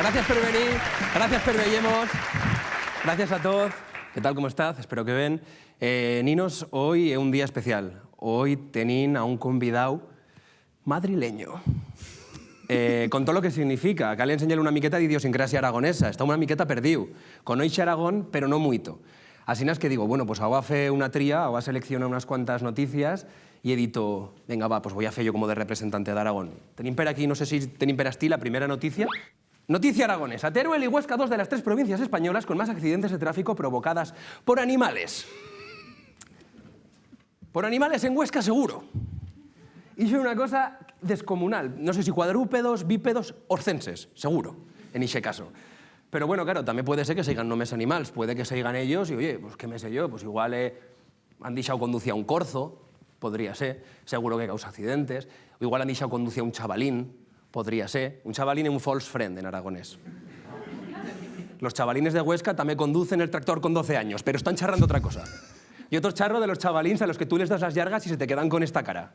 Gràcies per venir, gràcies per veiem-nos, gràcies a tots. ¿Qué tal, cómo estás? Espero que bien. Ninos, hoy es un día especial. Hoy tenim a un convidau madrileño. Con tot el que significa. Cal ensenyar una miqueta d'idiosincràsia aragonesa. Està una miqueta perdiu. Coneix Aragón, però no muito. Así es que digo, bueno, pues voy a hacer una tría, voy a seleccionar unas cuantas noticias y he dicho, venga, va, pues voy a hacer yo como de representante de Aragón. Tenim per aquí, no sé si tenim per aquí la primera noticia. Noticia aragonesa. Teruel y Huesca, dos de las 3 provincias españolas con más accidentes de tráfico provocadas por animales. Por animales en Huesca, seguro. Y es una cosa descomunal. No sé si cuadrúpedos, bípedos, orcenses, seguro, en ese caso. Pero bueno, claro, también puede ser que sigan només animals, puede que sigan ellos y, oye, pues qué me sé yo, pues igual han deixado conducir a un corzo, podría ser, seguro que causa accidentes, o igual han deixado conducir a un chavalín, podría ser. Un chavalín es un false friend en aragonés. Los chavalines de Huesca también conducen el tractor con 12 años, pero están charrando otra cosa. Y otro charro de los chavalins a los que tú les das las llargas y se te quedan con esta cara.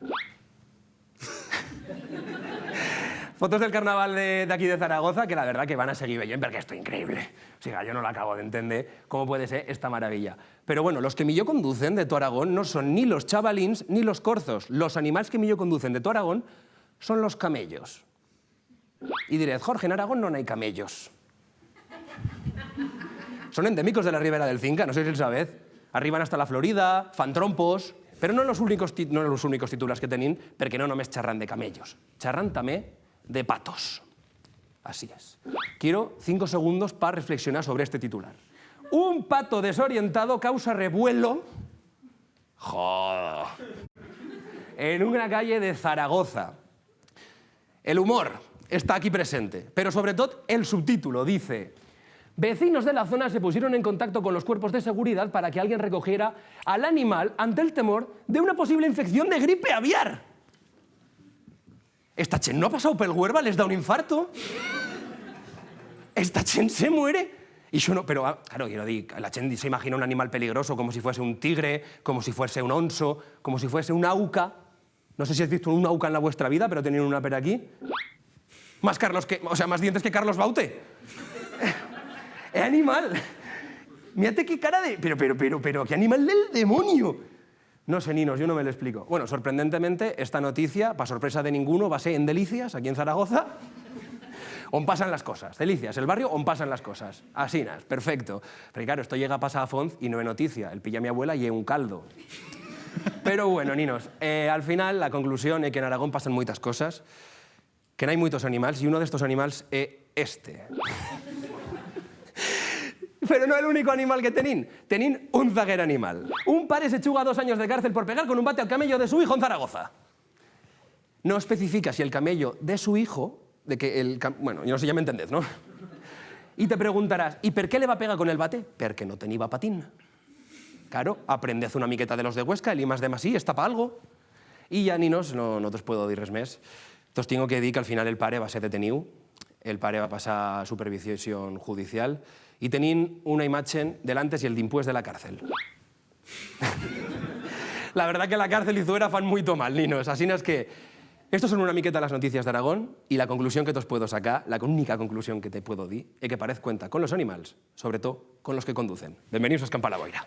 Fotos del carnaval de aquí de Zaragoza, que la verdad que van a seguir veient perquè esto es increíble. O sea, yo no lo acabo de entender cómo puede ser esta maravilla. Pero bueno, los que millor conducen de tu Aragón no son ni los chavalins ni los corzos. Los animales que millor conducen de tu Aragón son los camellos. Y diréis, Jorge, en Aragón no hay camellos. Son endémicos de la ribera del Cinca, no sé si lo sabéis. Arriban hasta la Florida, fan trompos, però no los únicos titulars que tenim, perquè no només xerran de camellos. Xerran també de patos. Así es. Quiero 5 segundos para reflexionar sobre este titular. Un pato desorientado causa revuelo en una calle de Zaragoza. El humor está aquí presente, pero sobre todo el subtítulo dice: vecinos de la zona se pusieron en contacto con los cuerpos de seguridad para que alguien recogiera al animal ante el temor de una posible infección de gripe aviar. ¿Esta chen no ha pasado pel Huerva? ¿Les da un infarto? ¿Esta chen se muere? Y yo no, pero claro, quiero decir, la chen se imagina un animal peligroso como si fuese un tigre, como si fuese un onso, como si fuese una auca. No sé si has visto una auca en la vuestra vida, pero tenéis una per aquí. Más dientes que Carlos Baute. ¡Es animal! Mírate qué cara de... Pero, ¿qué animal del demonio? No sé, ninos, yo no me lo explico. Bueno, sorprendentemente, esta noticia, para sorpresa de ninguno, va a ser en Delicias, aquí en Zaragoza, on pasan las cosas. Delicias, el barrio on pasan las cosas. Asinas, perfecto. Pero claro, esto llega a pasar a Fonz y no es noticia. El pilla a mi abuela y es un caldo. Pero bueno, ninos, al final la conclusión es que en Aragón pasan muchas cosas, que no hay muchos animales, y uno de estos animales es este. Pero no el único animal que tenim. Tenim un zaguer animal. Un padre se chuga 2 años de cárcel por pegar con un bate al camello de su hijo en Zaragoza. No especifica si el camello de su hijo, bueno, no sé, ya me entendés, ¿no? Y te preguntarás, ¿y por qué le va a pegar con el bate? Porque no tenía patín. Claro, aprendez una miqueta de los de Huesca, el I más D más I está para algo. Y ya, ninos, no te puedo dir res més. Os tengo que dir que al final el pare va ser deteniu, el pare va passar a supervisión judicial y tenim una imagen del antes y el dimpués de la cárcel. La verdad que la cárcel y Zuera fan muy mal, ninos. Así es que estos son una miqueta las noticias de Aragón y la conclusión que os puedo sacar, la única conclusión que te puedo dir, es que parez cuenta con los animales, sobre todo con los que conducen. Bienvenidos a Escampar la Boira.